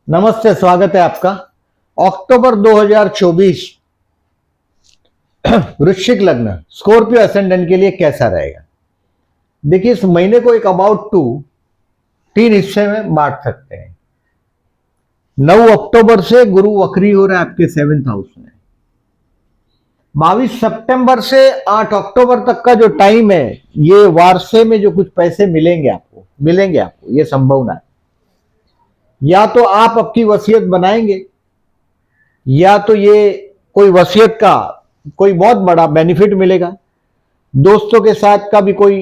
नमस्ते, स्वागत है आपका। अक्टूबर 2024 वृश्चिक लग्न स्कॉर्पियो असेंडेंट के लिए कैसा रहेगा? देखिए, इस महीने को एक अबाउट टू तीन हिस्से में बांट सकते हैं। 9 अक्टूबर से गुरु वक्री हो रहा है आपके 7th हाउस में। 22 सितंबर से 8 अक्टूबर तक का जो टाइम है, ये वारसे में जो कुछ पैसे मिलेंगे आपको ये संभावना है। या तो आप आपकी वसीयत बनाएंगे, या तो ये कोई वसीयत का कोई बहुत बड़ा बेनिफिट मिलेगा। दोस्तों के साथ का भी कोई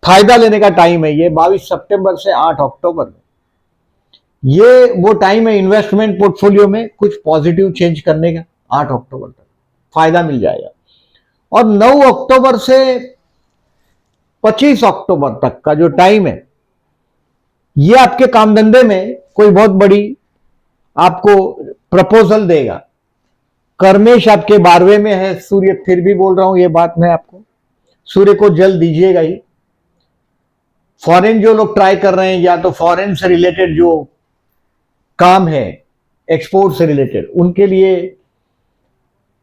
फायदा लेने का टाइम है ये 22 सितंबर से 8 अक्टूबर में। ये वो टाइम है इन्वेस्टमेंट पोर्टफोलियो में कुछ पॉजिटिव चेंज करने का। 8 अक्टूबर तक फायदा मिल जाएगा। और 9 अक्टूबर से 25 अक्टूबर तक का जो टाइम है, ये आपके काम धंधे में कोई बहुत बड़ी आपको प्रपोजल देगा। कर्मेश आपके 12वें में है सूर्य, फिर भी बोल रहा हूं ये बात मैं आपको, सूर्य को जल दीजिएगा ही। फॉरेन जो लोग ट्राई कर रहे हैं, या तो फॉरेन से रिलेटेड जो काम है, एक्सपोर्ट से रिलेटेड, उनके लिए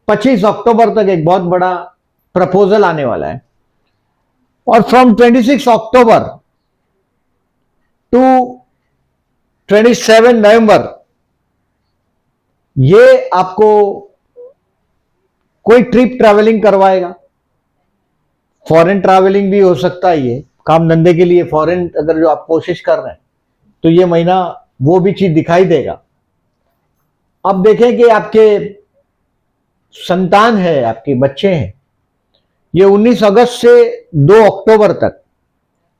25 अक्टूबर तक एक बहुत बड़ा प्रपोजल आने वाला है। और फ्रॉम 26 अक्टूबर टू 27 नवंबर ये आपको कोई ट्रिप ट्रैवलिंग करवाएगा। फॉरेन ट्रैवलिंग भी हो सकता है, ये काम धंधे के लिए फॉरेन अगर जो आप कोशिश कर रहे हैं तो ये महीना वो भी चीज दिखाई देगा। अब देखें कि आपके संतान है, आपके बच्चे हैं, ये 19 अगस्त से 2 अक्टूबर तक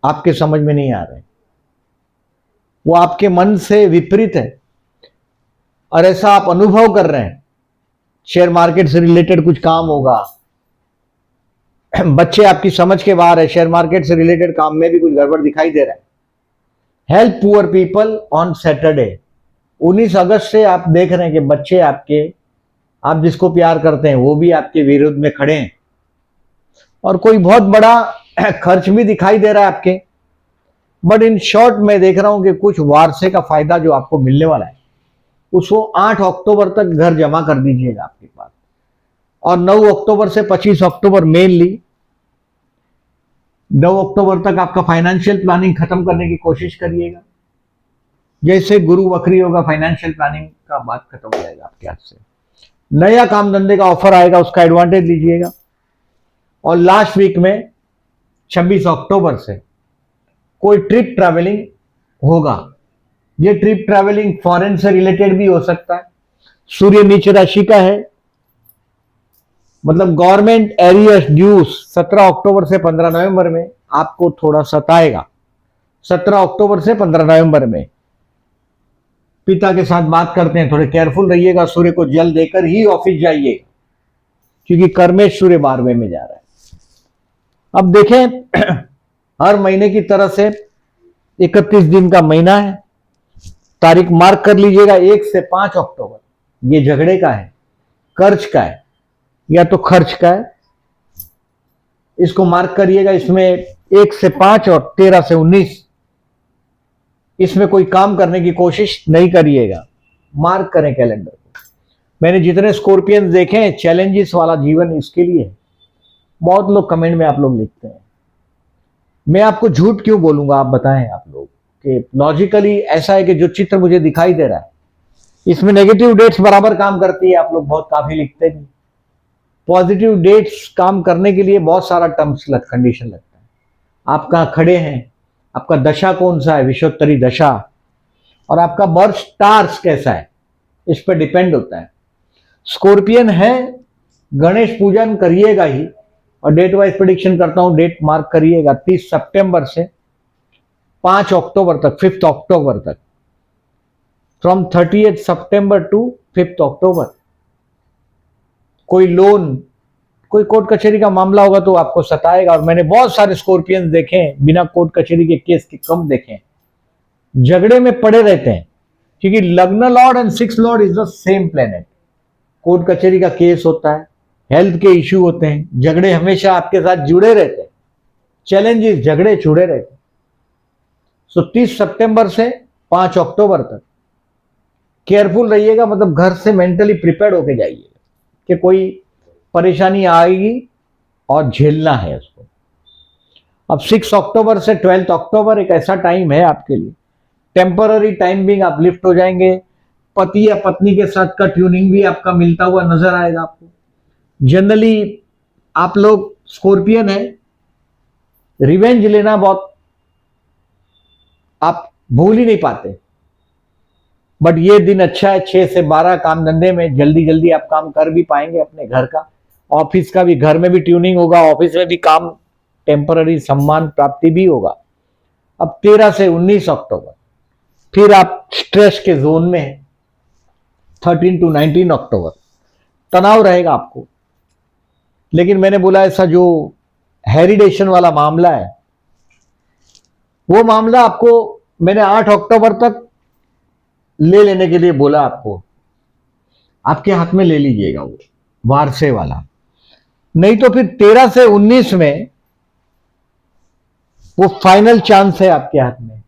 आपके समझ में नहीं आ रहे, वो आपके मन से विपरीत है और ऐसा आप अनुभव कर रहे हैं। शेयर मार्केट से रिलेटेड कुछ काम होगा, बच्चे आपकी समझ के बाहर है, शेयर मार्केट से रिलेटेड काम में भी कुछ गड़बड़ दिखाई दे रहा है। Help poor people on Saturday. 19 अगस्त से आप देख रहे हैं कि बच्चे आपके, आप जिसको प्यार करते हैं, वो भी आपके विरोध में खड़े हैं और कोई बहुत बड़ा खर्च भी दिखाई दे रहा है आपके। बट इन शॉर्ट मैं देख रहा हूं कि कुछ वारसे का फायदा जो आपको मिलने वाला है, उसको 8 अक्टूबर तक घर जमा कर दीजिएगा आपके पास। और 9 अक्टूबर से 25 अक्टूबर मेनली 9 अक्टूबर तक आपका फाइनेंशियल प्लानिंग खत्म करने की कोशिश करिएगा। जैसे गुरु वक्री होगा, फाइनेंशियल प्लानिंग का बात खत्म हो जाएगा आपके हाथ से। नया काम धंधे का ऑफर आएगा, उसका एडवांटेज लीजिएगा। और लास्ट वीक में 26 अक्टूबर से कोई ट्रिप ट्रैवलिंग होगा। ये ट्रिप ट्रैवलिंग फॉरेन से रिलेटेड भी हो सकता है। सूर्य नीच राशि का है, मतलब गवर्नमेंट एरियस ड्यूज 17 अक्टूबर से 15 नवंबर में आपको थोड़ा सताएगा। 17 अक्टूबर से 15 नवंबर में पिता के साथ बात करते हैं, थोड़े केयरफुल रहिएगा। सूर्य को जल देकर ही ऑफिस जाइएगा, क्योंकि कर्मेश सूर्य 12वें में जा रहा है। अब देखें, हर महीने की तरह से 31 दिन का महीना है। तारीख मार्क कर लीजिएगा, 1 से 5 अक्टूबर ये झगड़े का है, कर्ज का है, या तो खर्च का है। इसको मार्क करिएगा। इसमें 1 से 5 और 13 से 19 इसमें कोई काम करने की कोशिश नहीं करिएगा। मार्क करें कैलेंडर को। मैंने जितने स्कॉर्पियंस देखे हैं, चैलेंजेस वाला जीवन इसके लिए है। बहुत लोग कमेंट में आप लोग लिखते हैं, मैं आपको झूठ क्यों बोलूंगा? आप बताएं आप लोग कि लॉजिकली ऐसा है कि जो चित्र मुझे दिखाई दे रहा है, इसमें नेगेटिव डेट्स बराबर काम करती है। आप लोग बहुत काफी लिखते हैं। पॉजिटिव डेट्स काम करने के लिए बहुत सारा टर्म्स कंडीशन लगता है। आप कहाँ खड़े हैं, आपका दशा कौन सा है, विषोत्तरी दशा, और आपका बर्थ स्टार्स कैसा है, इस पर डिपेंड होता है। स्कॉर्पियन है, गणेश पूजन करिएगा ही। और डेट वाइज प्रेडिक्शन करता हूं, डेट मार्क करिएगा 30 सितंबर से 5 अक्टूबर तक, 5 अक्टूबर तक, फ्रॉम 30 सितंबर टू 5 अक्टूबर। कोई लोन, कोई कोर्ट कचहरी का मामला होगा तो आपको सताएगा। और मैंने बहुत सारे स्कॉर्पियंस देखे हैं, बिना कोर्ट कचहरी के केस के कम देखे हैं, झगड़े में पड़े रहते हैं, क्योंकि लग्न Lord and 6 Lord is the same planet. Court कचहरी का केस होता है, हेल्थ के इश्यू होते हैं, झगड़े हमेशा आपके साथ जुड़े रहते हैं, चैलेंजेस, झगड़े जुड़े रहते हैं। सो 30 सितंबर से 5 अक्टूबर तक केयरफुल रहिएगा, मतलब घर से मेंटली प्रिपेयर्ड होके जाइए कि कोई परेशानी आएगी और झेलना है उसको। अब 6 अक्टूबर से 12 अक्टूबर एक ऐसा टाइम है आपके लिए, टेम्पररी टाइम बिंग आप लिफ्ट हो जाएंगे। पति या पत्नी के साथ का ट्यूनिंग भी आपका मिलता हुआ नजर आएगा आपको। जनरली आप लोग स्कॉर्पियन है, रिवेंज लेना बहुत आप भूल ही नहीं पाते, बट ये दिन अच्छा है। 6 से 12 काम धंधे में जल्दी जल्दी आप काम कर भी पाएंगे अपने घर का, ऑफिस का भी, घर में भी ट्यूनिंग होगा, ऑफिस में भी काम, टेम्पररी सम्मान प्राप्ति भी होगा। अब 13 से 19 अक्टूबर फिर आप स्ट्रेस के जोन में हैं। 13 to 19 अक्टूबर तनाव रहेगा आपको, लेकिन मैंने बोला ऐसा जो हेरिडेशन वाला मामला है, वो मामला आपको मैंने 8 अक्टूबर तक ले लेने के लिए बोला आपको, आपके हाथ में ले लीजिएगा वो वारसे वाला। नहीं तो फिर 13 से 19 में वो फाइनल चांस है आपके हाथ में,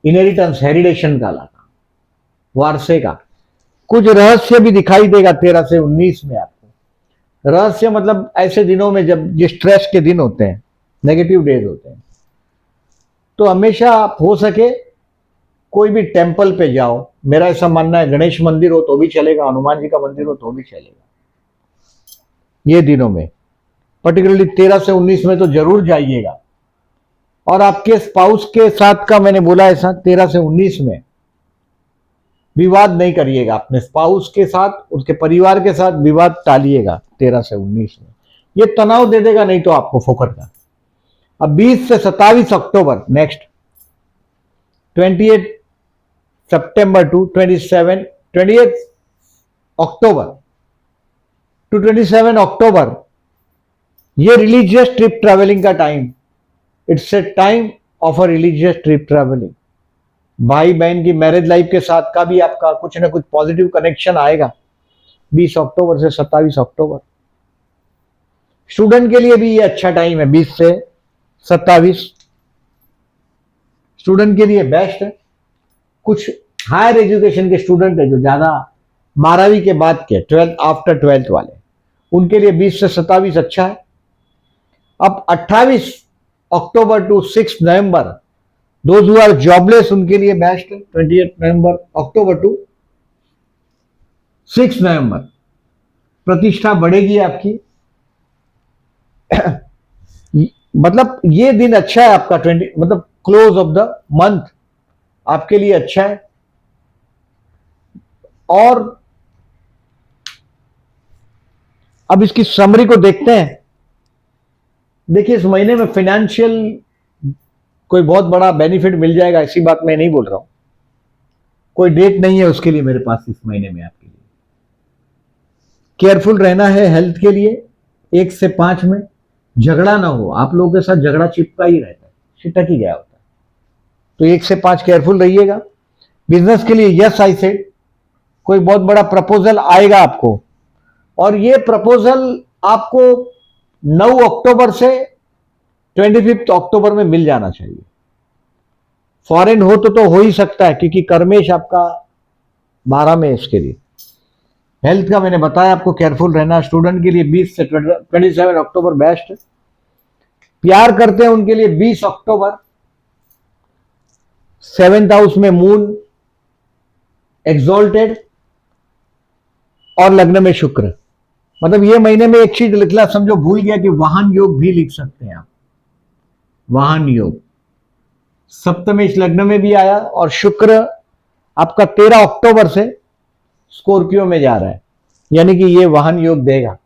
इनहेरिटेंस हेरिडेशन का लाना, वारसे का। कुछ रहस्य भी दिखाई देगा 13 से 19 में आपको। रहस्य मतलब ऐसे दिनों में जब ये स्ट्रेस के दिन होते हैं, नेगेटिव डेज होते हैं, तो हमेशा आप हो सके कोई भी टेंपल पे जाओ। मेरा ऐसा मानना है, गणेश मंदिर हो तो भी चलेगा, हनुमान जी का मंदिर हो तो भी चलेगा। ये दिनों में पर्टिकुलरली 13 से 19 में तो जरूर जाइएगा। और आपके स्पाउस के साथ का मैंने बोला ऐसा 13 से 19 में विवाद नहीं करिएगा अपने स्पाउस के साथ, उसके परिवार के साथ विवाद टालिएगा 13 से 19 में। ये तनाव दे देगा नहीं तो आपको फोकट का। अब 20 से 27 अक्टूबर नेक्स्ट, 28 सितंबर टू 28 अक्टूबर टू 27 अक्टूबर, ये रिलीजियस ट्रिप ट्रैवलिंग का time. It's a time of a religious trip travelling. भाई बहन की मैरिज लाइफ के साथ का भी आपका कुछ ना कुछ पॉजिटिव कनेक्शन आएगा 20 अक्टूबर से 27 अक्टूबर। स्टूडेंट के लिए भी ये अच्छा टाइम है, 20 से 27 स्टूडेंट के लिए बेस्ट है। कुछ हायर एजुकेशन के स्टूडेंट है जो ज्यादा 12वीं के बाद के 12th आफ्टर 12th वाले, उनके लिए 20 से 27 अच्छा है। अब 28 अक्टूबर टू 6 नवंबर, दोज हु आर जॉबलेस उनके लिए बेस्ट है। 28 नवंबर अक्टूबर टू 6 नवंबर प्रतिष्ठा बढ़ेगी आपकी। मतलब ये दिन अच्छा है आपका, 20 मतलब क्लोज ऑफ द मंथ आपके लिए अच्छा है। और अब इसकी समरी को देखते हैं। देखिए, इस महीने में फाइनेंशियल कोई बहुत बड़ा बेनिफिट मिल जाएगा, ऐसी बात मैं नहीं बोल रहा हूं। कोई डेट नहीं है उसके लिए मेरे पास इस महीने में आपके लिए। केयरफुल रहना है हेल्थ के लिए। 1 से 5 में झगड़ा ना हो, आप लोगों के साथ झगड़ा चिपका ही रहता है, छिटक ही गया होता है, तो 1 से 5 केयरफुल रहिएगा। बिजनेस के लिए यस आई सेड, कोई बहुत बड़ा प्रपोजल आएगा आपको, और ये प्रपोजल आपको 9 अक्टूबर से 25 अक्टूबर में मिल जाना चाहिए। फॉरेन हो तो हो ही सकता है, क्योंकि कर्मेश आपका 12 में इसके लिए। हेल्थ का मैंने बताया आपको केयरफुल रहना। स्टूडेंट के लिए 20 से 27 अक्टूबर बेस्ट। प्यार करते हैं उनके लिए 20 अक्टूबर, 7th हाउस में मून एक्सॉल्टेड और लग्न में शुक्र। मतलब ये महीने में एक चीज लिखना समझो भूल गया कि वाहन योग भी लिख सकते हैं आप। वाहन योग सप्तमेश लग्न में भी आया, और शुक्र आपका 13 अक्टूबर से स्कॉर्पियो में जा रहा है, यानी कि ये वाहन योग देगा।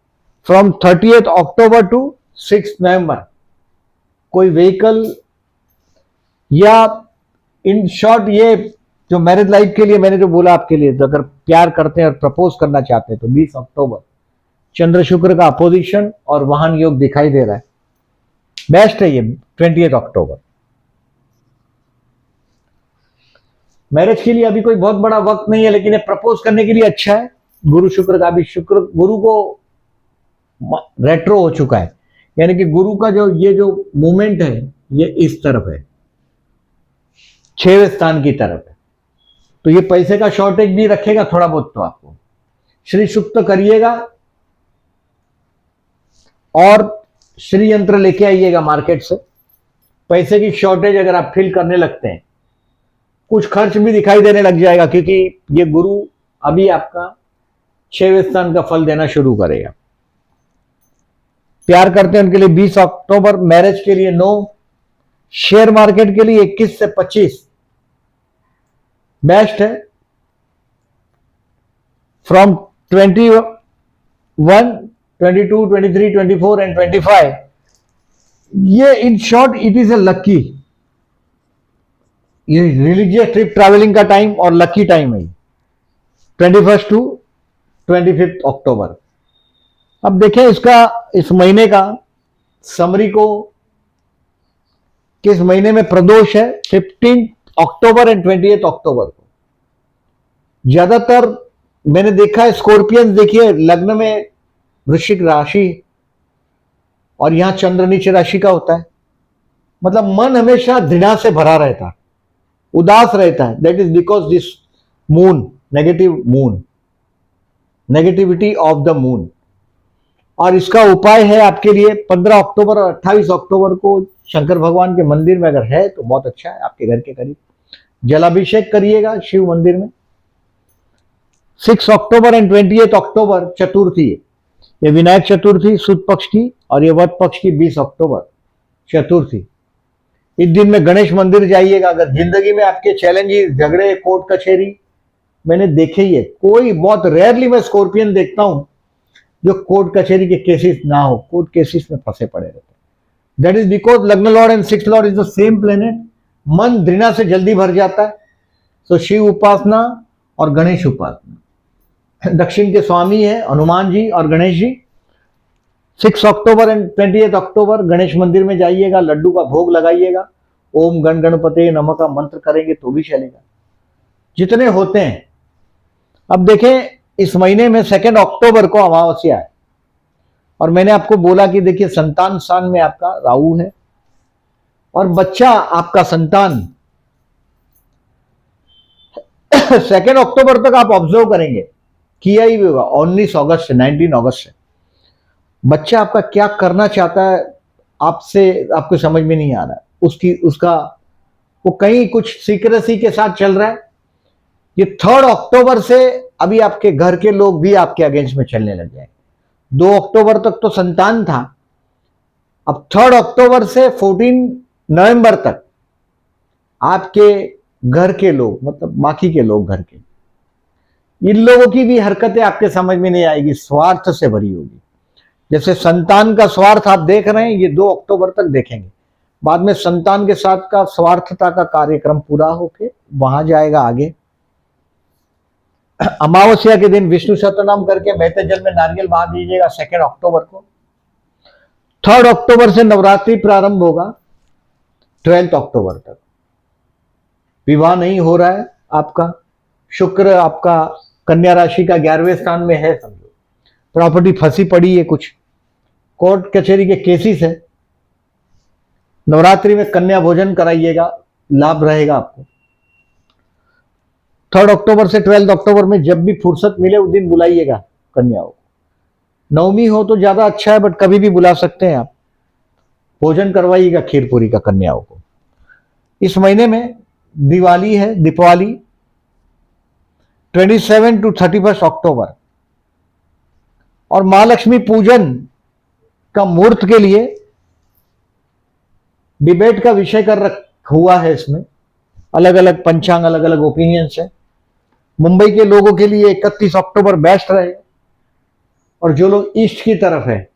फ्रॉम 30th अक्टूबर टू 6 नवंबर कोई व्हीकल, या इन शॉर्ट ये जो मैरिज लाइफ के लिए मैंने जो बोला आपके लिए, तो अगर प्यार करते हैं और प्रपोज करना चाहते हैं तो 20 अक्टूबर चंद्र शुक्र का अपोजिशन और वाहन योग दिखाई दे रहा है, बेस्ट है ये 28 अक्टूबर। मैरिज के लिए अभी कोई बहुत बड़ा वक्त नहीं है, लेकिन ये प्रपोज करने के लिए अच्छा है। गुरु शुक्र का भी, शुक्र गुरु को रेट्रो हो चुका है, यानी कि गुरु का जो ये जो मूवमेंट है ये इस तरफ है, 6वें स्थान की तरफ है। तो ये पैसे का शॉर्टेज भी रखेगा थोड़ा बहुत। तो आपको श्री सुक्त करिएगा और श्री यंत्र लेके आइएगा मार्केट से। पैसे की शॉर्टेज अगर आप फील करने लगते हैं, कुछ खर्च भी दिखाई देने लग जाएगा, क्योंकि ये गुरु अभी आपका 6वें स्थान का फल देना शुरू करेगा। प्यार करते हैं उनके लिए 20 अक्टूबर, मैरिज के लिए 9, शेयर मार्केट के लिए 21 से 25 बेस्ट है। फ्रॉम 21, 22, 23, 24 एंड 25, ये in short it is a lucky, ये रिलीजियस ट्रिप ट्रैवलिंग का टाइम और लकी टाइम है 21 टू 25 अक्टूबर। अब देखें इसका, इस महीने का समरी को, किस महीने में प्रदोष है 15 अक्टूबर एंड 28 अक्टूबर को। ज्यादातर मैंने देखा है स्कॉर्पियंस, देखिए लग्न में वृश्चिक राशि और यहां चंद्र नीचे राशि का होता है, मतलब मन हमेशा दृढ़ा से भरा रहता है, उदास रहता है। That is because this moon, negative moon, negativity of the moon. और इसका उपाय है आपके लिए 15 अक्टूबर और 28 अक्टूबर को शंकर भगवान के मंदिर में अगर है तो बहुत अच्छा है, आपके घर के करीब जलाभिषेक करिएगा शिव मंदिर में। 6 अक्टूबर एंड 28 अक्टूबर चतुर्थी है, ये विनायक चतुर्थी सुद पक्ष की, और ये वध पक्ष की 20 अक्टूबर चतुर्थी। इस दिन में गणेश मंदिर जाइएगा। अगर जिंदगी में आपके चैलेंजेस, झगड़े, कोर्ट कचहरी मैंने देखे ही है, कोई बहुत रेयरली मैं स्कॉर्पियन देखता हूं जो कोर्ट कचहरी के केसेस ना हो, कोर्ट केसेस में फंसे पड़े रहते हैं। दैट इज बिकॉज लग्न Lord and 6th Lord is the same planet. मन दृढ़ा से जल्दी भर जाता है। तो शिव उपासना और गणेश उपासना, दक्षिण के स्वामी है हनुमान जी और गणेश जी। 6 अक्टूबर एंड 28 अक्टूबर गणेश मंदिर में जाइएगा, लड्डू का भोग लगाइएगा, ओम गण गणपते नमः का मंत्र करेंगे तो भी चलेगा, जितने होते हैं। अब देखें इस महीने में 2 अक्टूबर को अमावस्या है, और मैंने आपको बोला कि देखिए संतान स्थान में आपका राहु है, और बच्चा आपका संतान 2 अक्टूबर तक आप ऑब्जर्व करेंगे, किया ही होगा 19 अगस्त से 19 अगस्त से बच्चा आपका क्या करना चाहता है आपसे, आपको समझ में नहीं आ रहा है। उसका वो कहीं कुछ सीक्रेसी के साथ चल रहा है। ये 3 अक्टूबर से अभी आपके घर के लोग भी आपके अगेंस्ट में चलने लग जाए। 2 अक्टूबर तक तो संतान था, अब 3 अक्टूबर से 14 नवंबर तक आपके घर के लोग, मतलब बाकी के लोग घर के, इन लोगों की भी हरकतें आपके समझ में नहीं आएगी, स्वार्थ से भरी होगी। जैसे संतान का स्वार्थ आप देख रहे हैं, ये 2 अक्टूबर तक देखेंगे। बाद में संतान के साथ का स्वार्थता का कार्यक्रम पूरा होके वहां जाएगा आगे। अमावस्या के दिन विष्णु सहस्त्रनाम करके बहते जल में नारियल बहा दीजिएगा 2 अक्टूबर को। 3 अक्टूबर से नवरात्रि प्रारंभ होगा 12 अक्टूबर तक। विवाह नहीं हो रहा है आपका, शुक्र आपका कन्या राशि का 11वें स्थान में है, समझो प्रॉपर्टी फंसी पड़ी है, कुछ कोर्ट कचहरी के केसेस है। नवरात्रि में कन्या भोजन कराइएगा, लाभ रहेगा आपको। 3 अक्टूबर से 12 अक्टूबर में जब भी फुर्सत मिले उस दिन बुलाइएगा कन्याओं को। नवमी हो तो ज्यादा अच्छा है, बट कभी भी बुला सकते हैं आप। भोजन करवाइएगा खीर पूरी का कन्याओं को। इस महीने में दिवाली है, दीपावली 27 टू 31 अक्टूबर, और महालक्ष्मी पूजन का मुहूर्त के लिए डिबेट का विषय कर हुआ है। इसमें अलग अलग पंचांग, अलग अलग ओपिनियंस है। मुंबई के लोगों के लिए 31 अक्टूबर बेस्ट रहे, और जो लोग ईस्ट की तरफ है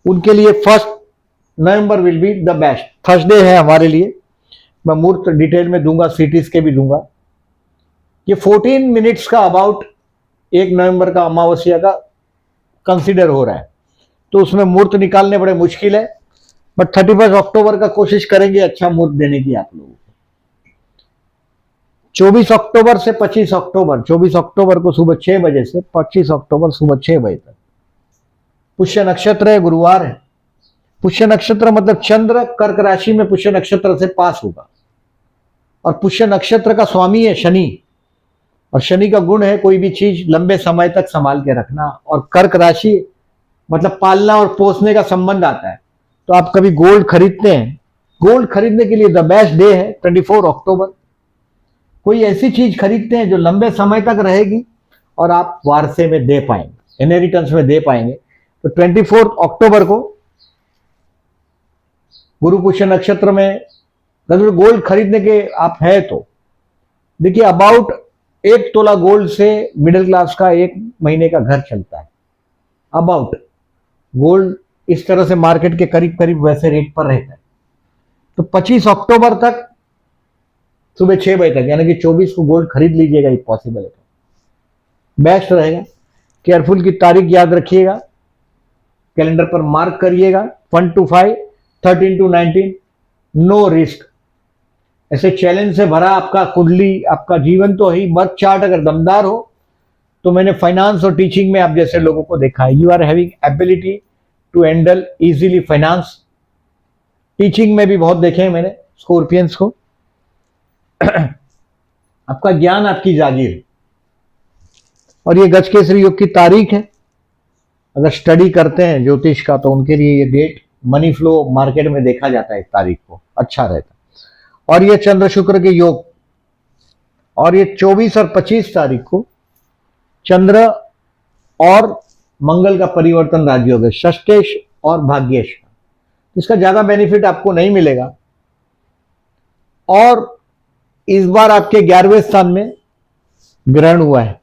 उनके लिए 1 नवंबर will be the best. Thursday है हमारे लिए, मैं मुहूर्त डिटेल में दूंगा, सिटीज के भी दूंगा। ये 14 मिनट्स का अबाउट 1 नवंबर का अमावस्या का कंसीडर हो रहा है, तो उसमें मुहूर्त निकालने बड़े मुश्किल है, बट 31 अक्टूबर का कोशिश करेंगे अच्छा मुहूर्त देने की आप लोगों को। 24 अक्टूबर से 25 अक्टूबर, 24 अक्टूबर को सुबह 6 बजे से 25 अक्टूबर सुबह 6 बजे तक पुष्य नक्षत्र है, गुरुवार है। पुष्य नक्षत्र मतलब चंद्र कर्क राशि में पुष्य नक्षत्र से पास होगा, और पुष्य नक्षत्र का स्वामी है शनि, और शनि का गुण है कोई भी चीज लंबे समय तक संभाल के रखना। और कर्क राशि मतलब पालना और पोसने का संबंध आता है। तो आप कभी गोल्ड खरीदते हैं, गोल्ड खरीदने के लिए द बेस्ट डे है 24 अक्टूबर। कोई ऐसी चीज खरीदते हैं जो लंबे समय तक रहेगी और आप वारसे में दे पाएंगे, इनहेरिटेंस में दे पाएंगे। तो 24 अक्टूबर को गुरु पुष्य नक्षत्र में अगर गोल्ड खरीदने के आप है तो देखिए, अबाउट 1 तोला गोल्ड से मिडिल क्लास का 1 महीने का घर चलता है। अबाउट गोल्ड इस तरह से मार्केट के करीब करीब वैसे रेट पर रहता है। तो 25 अक्टूबर तक सुबह 6 बजे तक यानी कि 24 को गोल्ड खरीद लीजिएगा, एक पॉसिबल है तो बेस्ट रहेगा। केयरफुल की तारीख याद रखिएगा, कैलेंडर पर मार्क करिएगा। 1 to 5, 13 to 19, नो रिस्क। ऐसे चैलेंज से भरा आपका कुंडली, आपका जीवन तो ही बर्थ चार्ट अगर दमदार हो तो मैंने फाइनेंस और टीचिंग में आप जैसे लोगों को देखा है। You are having ability to handle easily finance. Teaching में भी बहुत देखे हैं मैंने स्कॉर्पियंस को। आपका ज्ञान आपकी जागीर। और ये गजकेसरी योग की तारीख है। अगर स्टडी करते हैं ज्योतिष का तो उनके लिए ये डेट, मनी फ्लो मार्केट में देखा जाता है, इस तारीख को अच्छा रहता है। और ये चंद्र शुक्र के योग, और ये 24 और 25 तारीख को चंद्र और मंगल का परिवर्तन राजयोग है, षष्ठेश और भाग्येश का। इसका ज्यादा बेनिफिट आपको नहीं मिलेगा। और इस बार आपके 11वें स्थान में ग्रहण हुआ है,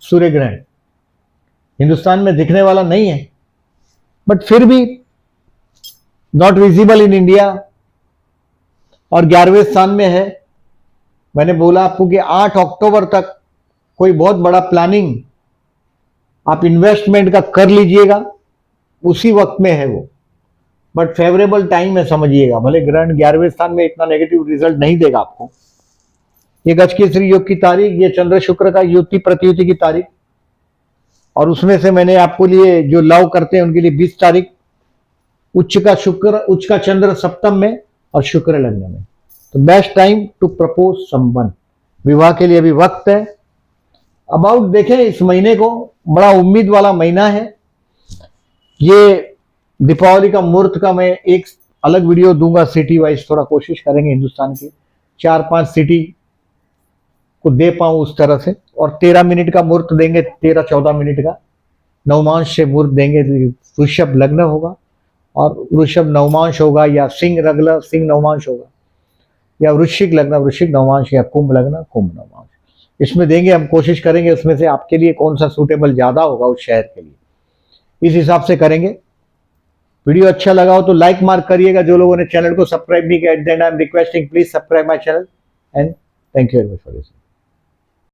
सूर्य ग्रहण। हिंदुस्तान में दिखने वाला नहीं है, बट फिर भी नॉट विजिबल इन इंडिया और 11वें स्थान में है। मैंने बोला आपको कि 8 अक्टूबर तक कोई बहुत बड़ा प्लानिंग आप इन्वेस्टमेंट का कर लीजिएगा, उसी वक्त में है वो। बट फेवरेबल टाइम है समझिएगा। भले ग्रहण 11वें स्थान में इतना नेगेटिव रिजल्ट नहीं देगा आपको। ये गजकेसरी योग की तारीख, ये चंद्र शुक्र का युति प्रतियुति की तारीख, और उसमें से मैंने आपको लिए जो लव करते हैं उनके लिए 20 तारीख। उच्च का शुक्र, उच्च का चंद्र सप्तम में और शुक्र लग्न में। तो बेस्ट टाइम टू प्रपोज संबंध, विवाह के लिए अभी वक्त है। अबाउट देखें इस महीने को बड़ा उम्मीद वाला महीना है। ये दीपावली का मुहूर्त का मैं एक अलग वीडियो दूंगा, सिटी वाइज थोड़ा कोशिश करेंगे हिंदुस्तान के 4-5 सिटी को दे पाऊं उस तरह से। और 13 मिनट का मुहूर्त देंगे, 13-14 मिनट का नवमांश से मुहूर्त देंगे। वृषभ लग्न होगा और वृषभ नवमांश होगा, या सिंह लग्न सिंह नवमांश होगा, या वृश्चिक लग्न वृश्चिक नवमांश, या कुंभ लग्न कुंभ नवमांश। इसमें देंगे, हम कोशिश करेंगे उसमें से आपके लिए कौन सा सूटेबल ज्यादा होगा उस शहर के लिए, इस हिसाब से करेंगे। वीडियो अच्छा लगा हो तो लाइक मार्क करिएगा। जो लोगों ने चैनल को सब्सक्राइब नहीं किया, at the and I am requesting please subscribe my channel and thank you very much for this.